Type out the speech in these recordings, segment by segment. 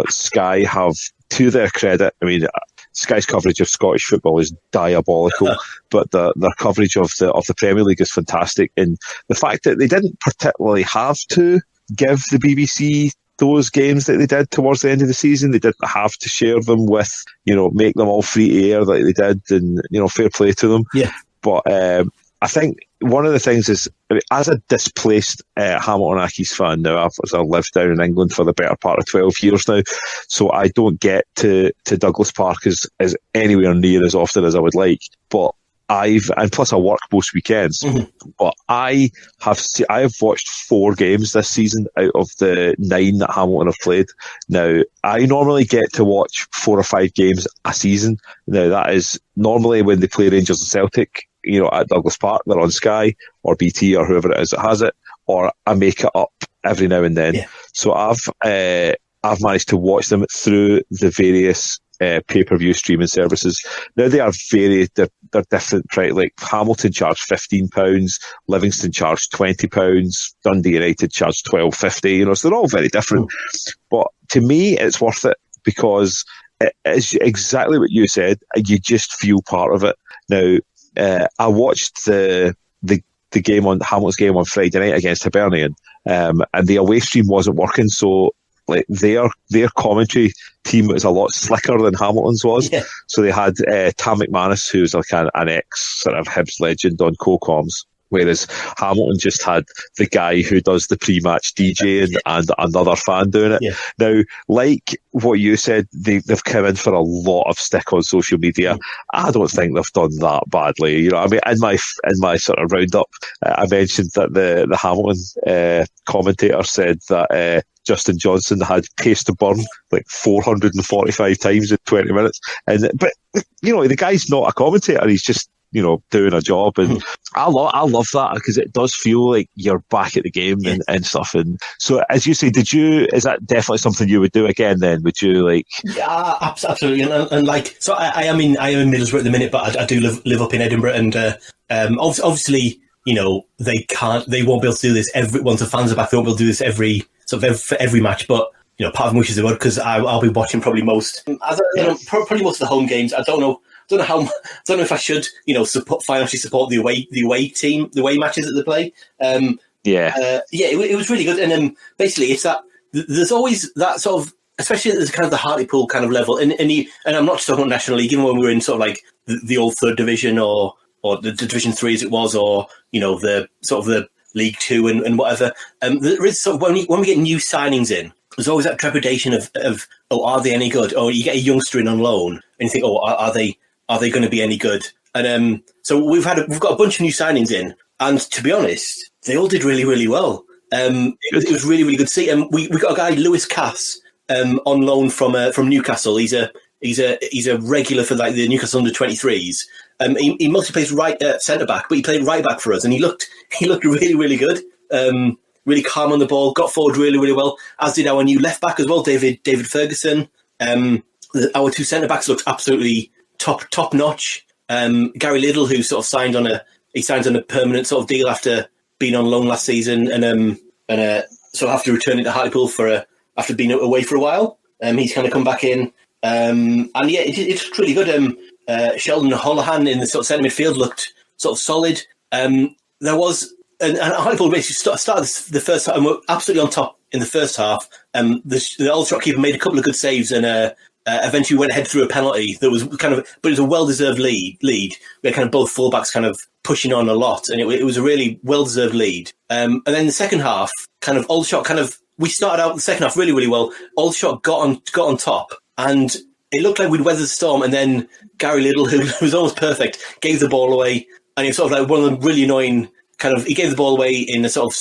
Sky have, to their credit, I mean, Sky's coverage of Scottish football is diabolical, but their coverage of the Premier League is fantastic. And the fact that they didn't particularly have to give the BBC those games that they did towards the end of the season, they didn't have to share them with, make them all free air like they did, and, fair play to them. Yeah. But I think one of the things is, as a displaced Hamilton Accies fan now, I've lived down in England for the better part of 12 years now, so I don't get to Douglas Park as anywhere near as often as I would like. But and plus I work most weekends, but I have watched 4 games this season out of the 9 that Hamilton have played. Now, I normally get to watch 4 or 5 games a season. Now, that is normally when they play Rangers and Celtic, at Douglas Park, they're on Sky or BT or whoever it is that has it, or I make it up every now and then. Yeah. So I've managed to watch them through the various pay-per-view streaming services. Now they are they're different, right? Like Hamilton charged £15, Livingston charged £20, Dundee United charged £12.50. So they're all very different. But to me, it's worth it because it is exactly what you said. You just feel part of it. Now, I watched the game on Hamilton's game on Friday night against Hibernian, and the away stream wasn't working, so like their commentary team was a lot slicker than Hamilton's was. Yeah. So they had Tam McManus, who's like an ex sort of Hibs legend on co-coms, whereas Hamilton just had the guy who does the pre-match DJing and another fan doing it. Yeah. Now, like what you said, they've come in for a lot of stick on social media. I don't think they've done that badly. I mean, in my sort of roundup, I mentioned that the Hamilton commentator said that Justin Johnson had pace to burn like 445 times in 20 minutes. But the guy's not a commentator. He's just, doing a job. And I love that because it does feel like you're back at the game and stuff. And so, as you say, is that definitely something you would do again then? Would you like? Yeah, absolutely. And like, so I am in Middlesbrough at the minute, but I do live up in Edinburgh. And obviously, they won't be able to do this once the fans are back, they won't be able to do this for every match. But, part of me wishes they would, because I'll be watching probably most of the home games. I don't know if I should, financially support the away team, the away matches that they play. It was really good. And basically, it's that there's always that sort of, especially at the kind of the Hartlepool kind of level. And I'm not just talking about National League, even when we were in sort of like the old third division or the Division 3 as it was, or the sort of the League 2 and whatever. There is sort of, when we get new signings in, there's always that trepidation of are they any good? Or you get a youngster in on loan and you think, are they going to be any good? And so we've got a bunch of new signings in, and to be honest, they all did really, really well. It was really, really good to see. And we got a guy, Lewis Cass, on loan from Newcastle. He's a regular for like the Newcastle under-23s. He mostly plays right centre back, but he played right back for us, and he looked really, really good. Really calm on the ball, got forward really, really well, as did our new left back as well, David Ferguson. Our 2 centre backs looked absolutely top notch. Gary Liddell, who sort of signed on a permanent sort of deal after being on loan last season, and sort of after returning to Hartlepool after being away for a while. He's kind of come back in, and yeah, it's really good. Sheldon Holohan in the sort of centre midfield looked sort of solid. There was. And Hartlepool basically started the first half, and were absolutely on top in the first half. The Aldershot keeper made a couple of good saves, and eventually went ahead through a penalty that was but it was a well-deserved lead. We had kind of both fullbacks kind of pushing on a lot, and it was a really well-deserved lead. And then the second half, kind of Aldershot we started out the second half really, really well. Aldershot got on top, and it looked like we'd weathered the storm. And then Gary Liddell, who was almost perfect, gave the ball away, and it was sort of like one of the really annoying. He gave the ball away in a sort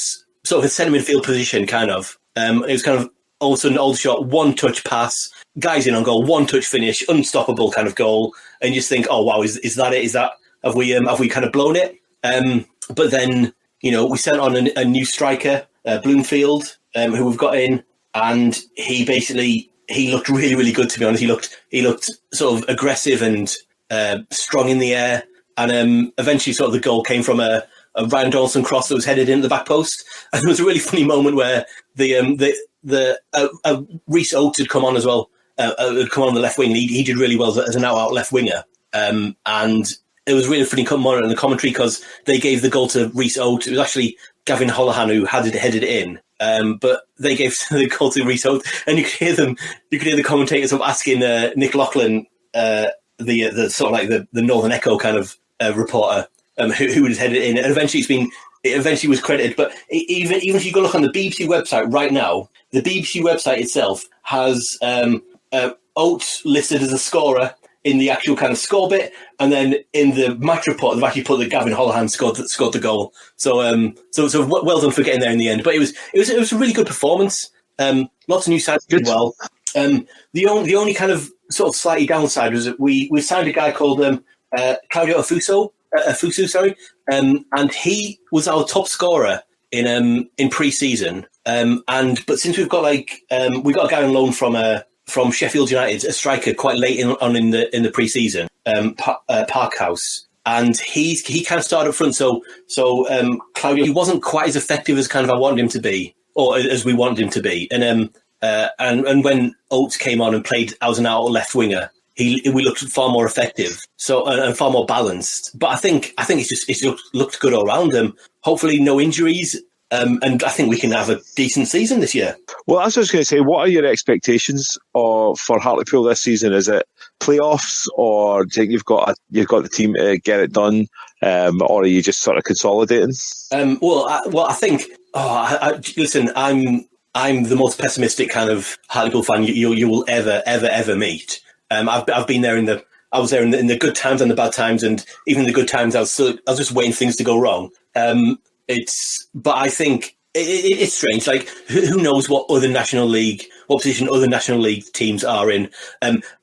of a centre midfield position, kind of. It was kind of all of a sudden Aldershot, one touch pass, guys in on goal, one touch finish, unstoppable kind of goal, and you just think, oh wow, is that it? Have we kind of blown it? But then we sent on a new striker, Bloomfield, who we've got in, and he looked really, really good, to be honest. He looked sort of aggressive and strong in the air, and eventually sort of the goal came from a Ryan Donaldson cross that was headed into the back post. And there was a really funny moment where the Rhys Oates had come on as well. Had come on the left wing. He did really well as an out left winger. And it was really funny in the commentary because they gave the goal to Rhys Oates. It was actually Gavin Holohan who headed it in. But they gave the goal to Rhys Oates, and you could hear the commentators asking Nick Loughlin, the sort of like the Northern Echo kind of reporter, who had headed it in. And eventually it was credited. But even if you go look on the BBC website right now, the BBC website itself has Oates listed as a scorer in the actual kind of score bit, and then in the match report, they've actually put that Gavin Holohan scored the goal. So well done for getting there in the end. But it was a really good performance. Lots of new sides did well. The only kind of sort of slightly downside was that we signed a guy called Claudio Afuso, sorry, and he was our top scorer in pre-season. But since we've got we got a guy on loan from Sheffield United, a striker, quite late in the pre-season, Parkhouse, and he kind of started up front. So Claudio, he wasn't quite as effective as kind of I wanted him to be, or as we wanted him to be. And when Oates came on and played as an out left winger, we looked far more effective, and far more balanced. But I think it's looked good all around. Hopefully, no injuries. And I think we can have a decent season this year. Well, as I was going to say, what are your expectations for Hartlepool this season? Is it playoffs, or do you think you've got the team to get it done, or are you just sort of consolidating? I think. Listen, I'm the most pessimistic kind of Hartlepool fan you will ever meet. I've been there I was there in the good times and the bad times, and even in the good times, I was just waiting for things to go wrong. But I think it's strange. Like, who knows what position other National League teams are in?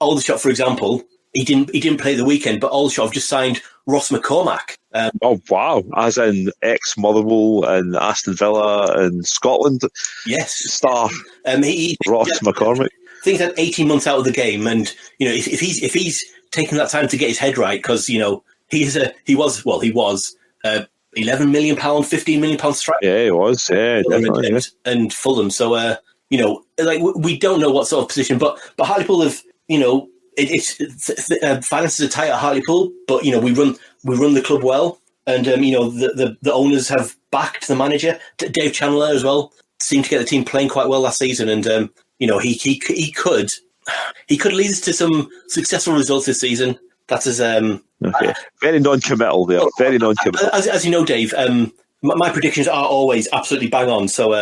Aldershot, for example, he didn't play the weekend, but Aldershot have just signed Ross McCormack. Oh wow! As in ex-Motherwell and Aston Villa and Scotland. Yes, star. Ross McCormack. I think he's had 18 months out of the game, and if he's taken that time to get his head right, because he was. £11 million, £15 million strike. Yeah, he was. Yeah, definitely. And Fulham. So, we don't know what sort of position, but Hartlepool have, finances are tight at Hartlepool, but we run the club well, and the owners have backed the manager, Dave Chandler as well. Seemed to get the team playing quite well last season, and he could lead us to some successful results this season. That's his. Okay. Very non-committal there. Very non-committal. As you know, Dave, my predictions are always absolutely bang on. So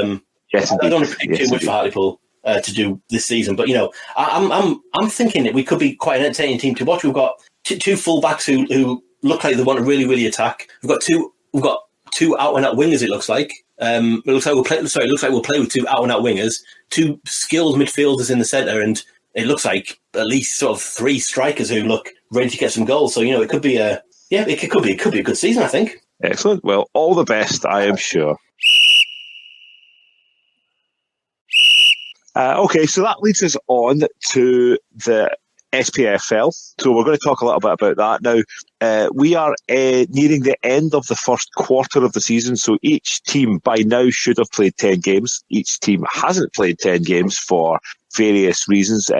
yes, I don't predict too much for Hartlepool to do this season. But I'm thinking that we could be quite an entertaining team to watch. We've got two fullbacks who look like they want to really, really attack. We've got two out and out wingers. It looks like. It looks like we'll play with two out and out wingers, two skilled midfielders in the centre, and it looks like at least sort of three strikers who look ready to get some goals. So it could be a good season, I think. Excellent. Well, all the best, I am sure. Okay, so that leads us on to the SPFL. So we're going to talk a little bit about that now. We are nearing the end of the first quarter of the season, so each team by now should have played 10 games. Each team hasn't played 10 games for various reasons,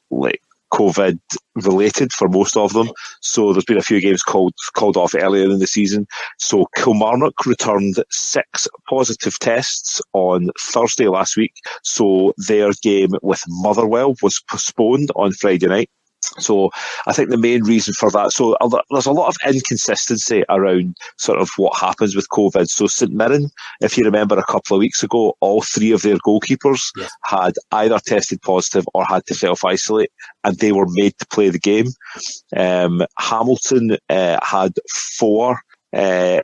like COVID related for most of them. So there's been a few games called off earlier in the season. So Kilmarnock returned 6 positive tests on Thursday last week. So their game with Motherwell was postponed on Friday night. So I think the main reason for that, so there's a lot of inconsistency around sort of what happens with COVID. So St Mirren, if you remember a couple of weeks ago, all 3 of their goalkeepers had either tested positive or had to self-isolate, and they were made to play the game. Hamilton had 4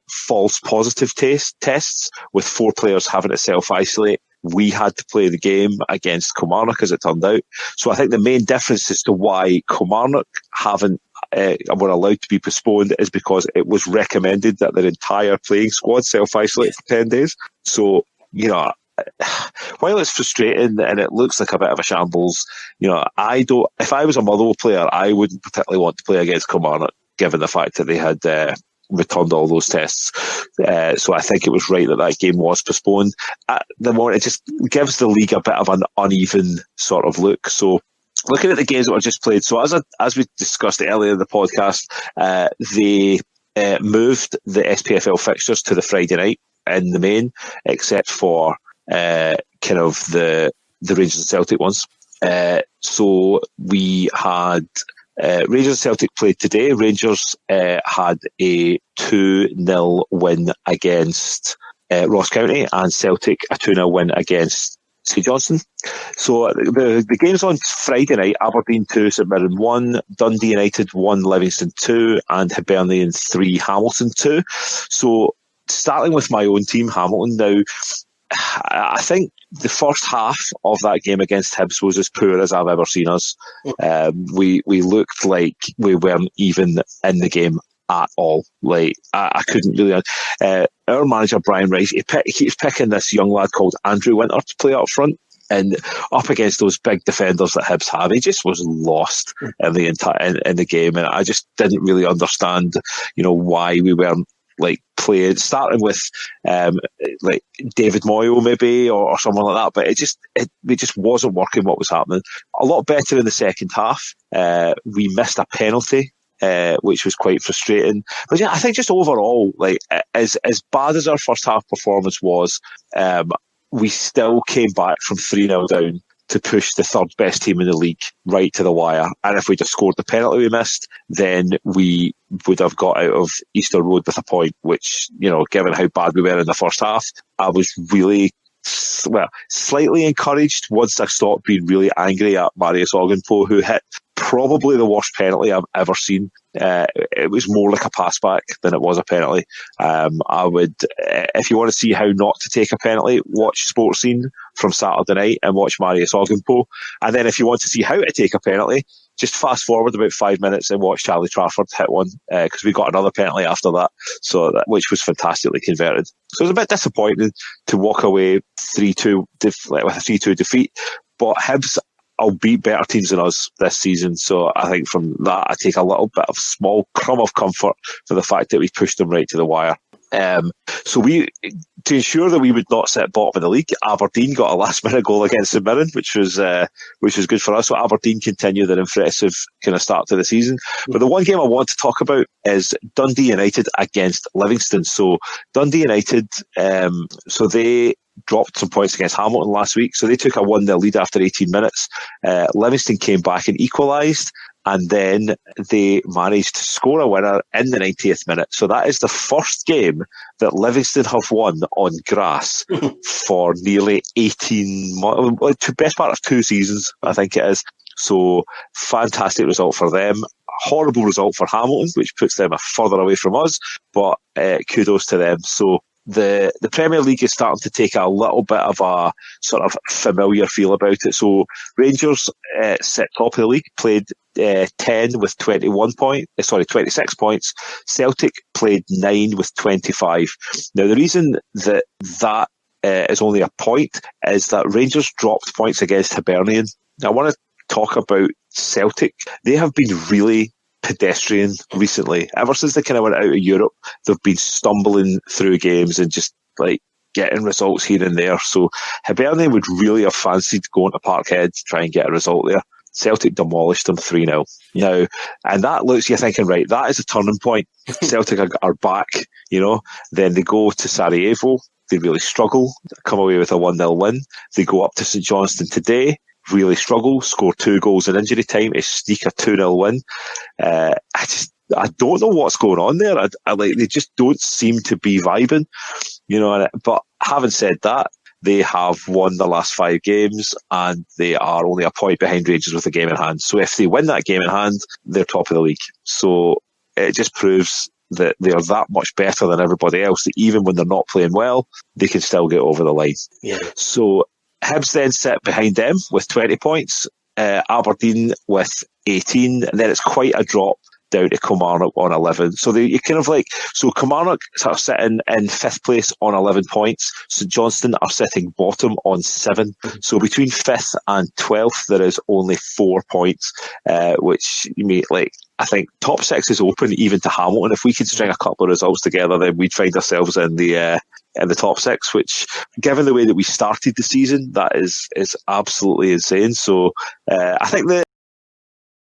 false positive tests, with 4 players having to self-isolate. We had to play the game against Kilmarnock, as it turned out. So I think the main difference as to why Kilmarnock were allowed to be postponed is because it was recommended that their entire playing squad self-isolate for 10 days. So, while it's frustrating and it looks like a bit of a shambles, if I was a Motherwell player, I wouldn't particularly want to play against Kilmarnock, given the fact that they had returned all those tests. So I think it was right that game was postponed. At the moment, it just gives the league a bit of an uneven sort of look. So looking at the games that were just played, so as we discussed earlier in the podcast, they moved the SPFL fixtures to the Friday night in the main, except for kind of the Rangers and Celtic ones. So we had Rangers and Celtic played today. Rangers had a 2-0 win against Ross County, and Celtic a 2-0 win against St Johnstone. So the games on Friday night: Aberdeen 2, St Mirren 1, Dundee United 1, Livingston 2, and Hibernian 3, Hamilton 2. So starting with my own team, Hamilton. Now, I think the first half of that game against Hibs was as poor as I've ever seen us. We looked like we weren't even in the game at all. Like, I couldn't really. Our manager Brian Rice, he keeps picking this young lad called Andrew Winter to play up front, and up against those big defenders that Hibs have, he just was lost in the game, and I just didn't really understand, why we weren't playing, starting with like David Moyle maybe or someone like that, but it just wasn't working what was happening. A lot better in the second half. We missed a penalty, which was quite frustrating. But yeah, I think just overall, as bad as our first half performance was, we still came back from 3-0 down to push the third best team in the league right to the wire. And if we just scored the penalty we missed, then we would have got out of Easter Road with a point, which, given how bad we were in the first half, I was really, slightly encouraged once I stopped being really angry at Marius Ogunpo, who hit probably the worst penalty I've ever seen. It was more like a pass back than it was a penalty. I would, if you want to see how not to take a penalty, watch Sports Scene from Saturday night and watch Marius Ogunpo. And then if you want to see how to take a penalty, just fast forward about 5 minutes and watch Charlie Trafford hit one, because we got another penalty after that, which was fantastically converted. So it was a bit disappointing to walk away 3-2 with a 3-2 defeat, but Hibs will beat better teams than us this season. So I think from that, I take a little bit of small crumb of comfort for the fact that we pushed them right to the wire. So to ensure that we would not sit bottom of the league, Aberdeen got a last-minute goal against St Mirren, which was good for us. So Aberdeen continue their impressive kind of start to the season. But the one game I want to talk about is Dundee United against Livingston. So Dundee United, so they dropped some points against Hamilton last week, so they took a 1-0 lead after 18 minutes. Livingston came back and equalised, and then they managed to score a winner in the 90th minute. So that is the first game that Livingston have won on grass for nearly 18 months, best part of 2 seasons, I think it is. So fantastic result for them. Horrible result for Hamilton, which puts them further away from us, but kudos to them. So the Premier League is starting to take a little bit of a sort of familiar feel about it. So Rangers sit top of the league, played 10 with 26 points. Celtic played 9 with 25. Now, the reason that is only a point is that Rangers dropped points against Hibernian. Now, I want to talk about Celtic. They have been really pedestrian recently. Ever since they kind of went out of Europe, they've been stumbling through games and just getting results here and there. So Hibernian would really have fancied going to Parkhead to try and get a result there. Celtic demolished them 3-0. Now, and that looks, you're thinking, right, that is a turning point. Celtic are back, Then they go to Sarajevo. They really struggle, come away with a 1-0 win. They go up to St Johnstone today, really struggle, score 2 goals in injury time to sneak a 2-0 win. I don't know what's going on there. They just don't seem to be vibing, But having said that, they have won the last 5 games and they are only a point behind Rangers with a game in hand. So if they win that game in hand, they're top of the league. So it just proves that they're that much better than everybody else, that even when they're not playing well, they can still get over the line. Yeah. So Hibs then sit behind them with 20 points, Aberdeen with 18, and then it's quite a drop down to Kilmarnock on 11. So you kind of so Kilmarnock are sitting in 5th place on 11 points. St Johnstone are sitting bottom on 7. So between 5th and 12th, there is only 4 points, which you mean, I I think top six is open even to Hamilton. If we could string a couple of results together, then we'd find ourselves in the top six, which, given the way that we started the season, that is absolutely insane. So I think